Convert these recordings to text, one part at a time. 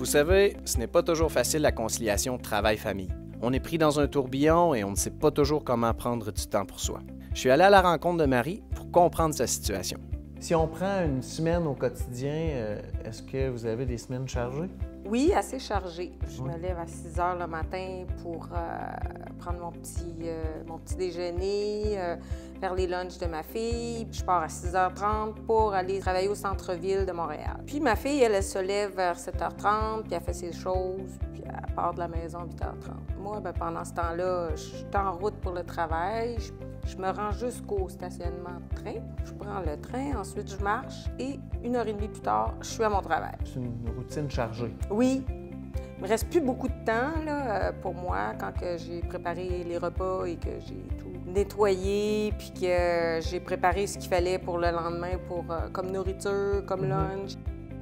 Vous savez, ce n'est pas toujours facile la conciliation travail-famille. On est pris dans un tourbillon et on ne sait pas toujours comment prendre du temps pour soi. Je suis allé à la rencontre de Marie pour comprendre sa situation. Si on prend une semaine au quotidien, est-ce que vous avez des semaines chargées? Oui, assez chargée. Je me lève à 6 heures le matin pour prendre mon petit déjeuner, faire les lunchs de ma fille. Je pars à 6h30 pour aller travailler au centre-ville de Montréal. Puis ma fille, elle se lève vers 7h30, puis elle fait ses choses, puis elle part de la maison à 8h30. Moi, pendant ce temps-là, je suis en route pour le travail. Je me rends jusqu'au stationnement de train. Je prends le train, ensuite je marche et 1h30 plus tard, je suis à mon travail. C'est une routine chargée. Oui. Il me reste plus beaucoup de temps là, pour moi quand j'ai préparé les repas et que j'ai tout nettoyé puis que j'ai préparé ce qu'il fallait pour le lendemain comme nourriture, comme lunch.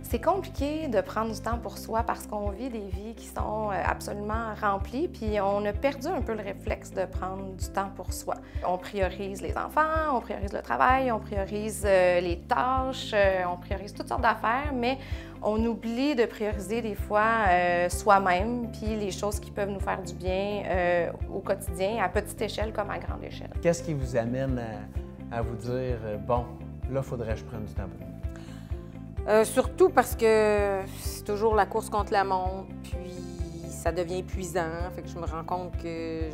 C'est compliqué de prendre du temps pour soi parce qu'on vit des vies qui sont absolument remplies, puis on a perdu un peu le réflexe de prendre du temps pour soi. On priorise les enfants, on priorise le travail, on priorise les tâches, on priorise toutes sortes d'affaires, mais on oublie de prioriser des fois soi-même, puis les choses qui peuvent nous faire du bien au quotidien, à petite échelle comme à grande échelle. Qu'est-ce qui vous amène à vous dire, bon, là, il faudrait que je prenne du temps pour moi? Surtout parce que c'est toujours la course contre la montre, puis ça devient épuisant. Fait que je me rends compte que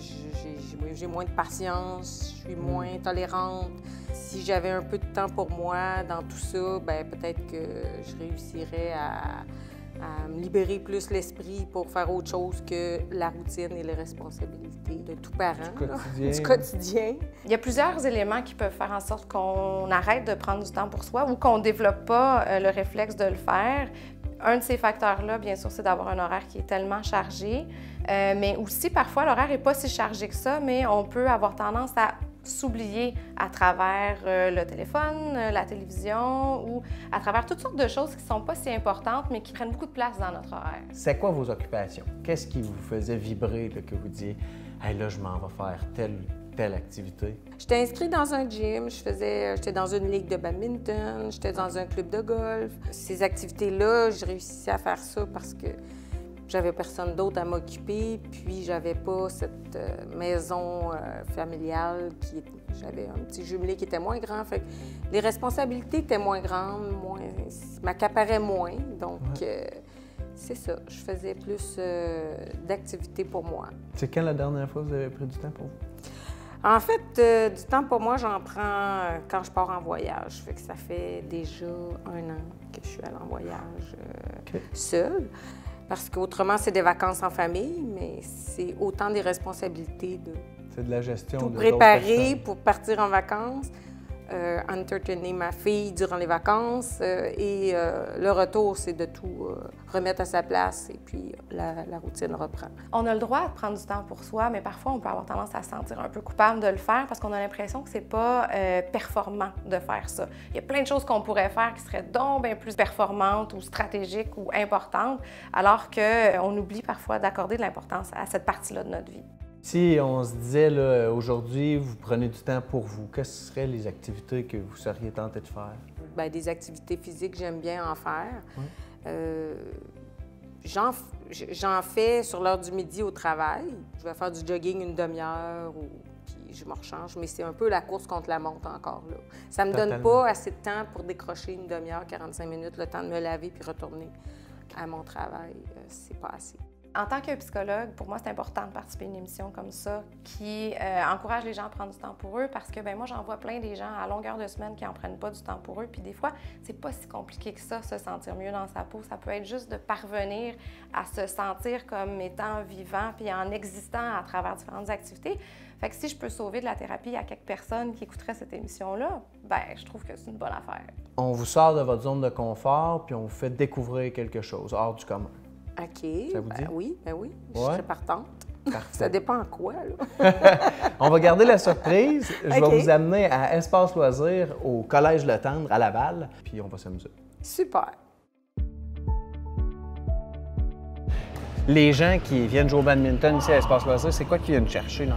j'ai moins de patience, je suis moins tolérante. Si j'avais un peu de temps pour moi dans tout ça, bien peut-être que je réussirais à me libérer plus l'esprit pour faire autre chose que la routine et les responsabilités de tout parent. Du quotidien. Il y a plusieurs éléments qui peuvent faire en sorte qu'on arrête de prendre du temps pour soi ou qu'on ne développe pas le réflexe de le faire. Un de ces facteurs-là, bien sûr, c'est d'avoir un horaire qui est tellement chargé, mais aussi parfois l'horaire n'est pas si chargé que ça, mais on peut avoir tendance à s'oublier à travers le téléphone, la télévision ou à travers toutes sortes de choses qui ne sont pas si importantes, mais qui prennent beaucoup de place dans notre horaire. C'est quoi vos occupations? Qu'est-ce qui vous faisait vibrer, là, que vous disiez « Hey, là, je m'en vais faire telle activité ». J'étais inscrite dans un gym, j'étais dans une ligue de badminton, j'étais dans un club de golf. Ces activités-là, j'ai réussi à faire ça parce que j'avais personne d'autre à m'occuper, puis j'avais pas cette maison familiale j'avais un petit jumelé qui était moins grand, fait que les responsabilités étaient moins grandes, m'accaparaient moins, donc c'est ça, je faisais plus d'activités pour moi. C'est quand la dernière fois que vous avez pris du temps pour vous? En fait, du temps pour moi, j'en prends quand je pars en voyage, fait que ça fait déjà 1 an que je suis allée en voyage seule. Parce qu'autrement, c'est des vacances en famille, mais c'est autant des responsabilités c'est de la gestion tout préparer pour partir en vacances, entertainer ma fille durant les vacances et le retour, c'est de tout remettre à sa place et puis la routine reprend. On a le droit de prendre du temps pour soi, mais parfois on peut avoir tendance à se sentir un peu coupable de le faire parce qu'on a l'impression que c'est pas performant de faire ça. Il y a plein de choses qu'on pourrait faire qui seraient donc bien plus performantes ou stratégiques ou importantes, alors qu'on oublie parfois d'accorder de l'importance à cette partie-là de notre vie. Si on se disait, là, aujourd'hui, vous prenez du temps pour vous, quelles seraient les activités que vous seriez tenté de faire? Bien, des activités physiques, j'aime bien en faire. J'en fais sur l'heure du midi au travail. Je vais faire du jogging 1 demi-heure puis je me rechange, mais c'est un peu la course contre la montre encore, là. Ça me donne pas assez de temps pour décrocher 1 demi-heure, 45 minutes, le temps de me laver puis retourner à mon travail. C'est pas assez. En tant que psychologue, pour moi, c'est important de participer à une émission comme ça qui encourage les gens à prendre du temps pour eux parce que moi, j'en vois plein des gens à longueur de semaine qui n'en prennent pas du temps pour eux. Puis des fois, c'est pas si compliqué que ça, se sentir mieux dans sa peau. Ça peut être juste de parvenir à se sentir comme étant vivant puis en existant à travers différentes activités. Fait que si je peux sauver de la thérapie à quelques personnes qui écouteraient cette émission-là, je trouve que c'est une bonne affaire. On vous sort de votre zone de confort puis on vous fait découvrir quelque chose hors du commun. OK. Ça vous dit? Oui, je serais partante. Parfait. Ça dépend en quoi, là. On va garder la surprise. Je vais vous amener à Espace Loisirs au Collège Le Tendre à Laval, puis on va s'amuser. Super. Les gens qui viennent jouer au badminton ici à Espace Loisirs, c'est quoi qu'ils viennent chercher, là?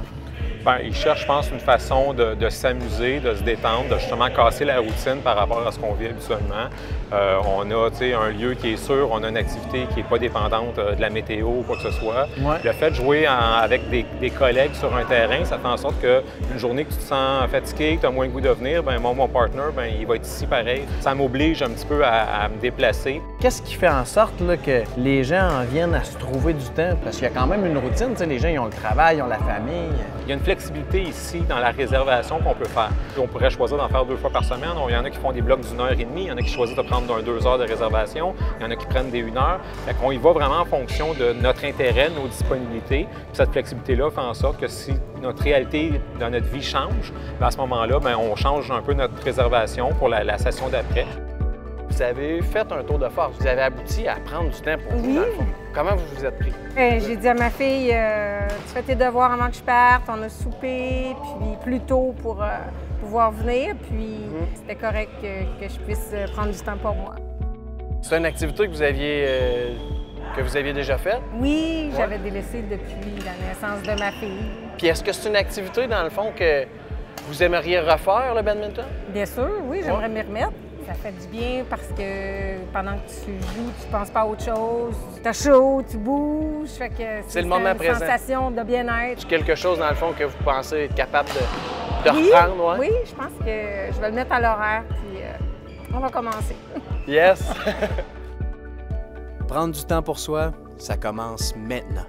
Bien, ils cherchent, je pense, une façon de s'amuser, de se détendre, de justement casser la routine par rapport à ce qu'on vit habituellement. On a, tu sais, un lieu qui est sûr, on a une activité qui n'est pas dépendante de la météo ou quoi que ce soit. Ouais. Le fait de jouer avec des collègues sur un terrain, ça fait en sorte qu'une journée que tu te sens fatigué, que tu as moins le goût de venir, bien, mon partner, bien, il va être ici pareil. Ça m'oblige un petit peu à me déplacer. Qu'est-ce qui fait en sorte là, que les gens en viennent à se trouver du temps? Parce qu'il y a quand même une routine, tu sais, les gens ils ont le travail, ils ont la famille. Il y a une flexibilité ici dans la réservation qu'on peut faire. On pourrait choisir d'en faire 2 fois par semaine. Il y en a qui font des blocs d'1 heure et demie, il y en a qui choisissent de prendre 2 heures de réservation, il y en a qui prennent des 1 heure. Fait qu'on y va vraiment en fonction de notre intérêt, de nos disponibilités. Puis cette flexibilité-là fait en sorte que si notre réalité dans notre vie change, bien à ce moment-là, bien, on change un peu notre réservation pour la session d'après. Vous avez fait un tour de force, vous avez abouti à prendre du temps pour vous, dans le fond. Comment vous vous êtes pris? J'ai dit à ma fille, tu fais tes devoirs avant que je parte, on a soupé, puis plus tôt pour pouvoir venir, puis c'était correct que je puisse prendre du temps pour moi. C'est une activité que vous aviez déjà faite? Oui, j'avais délaissé depuis la naissance de ma fille. Puis est-ce que c'est une activité, dans le fond, que vous aimeriez refaire, le badminton? Bien sûr, oui, j'aimerais m'y remettre. Ça fait du bien parce que pendant que tu joues, tu penses pas à autre chose. Tu as chaud, tu bouges. Fait que c'est le moment présent. Une sensation de bien-être. C'est quelque chose, dans le fond, que vous pensez être capable de reprendre, ouais? Oui, je pense que je vais le mettre à l'horaire, puis on va commencer. Yes! Prendre du temps pour soi, ça commence maintenant.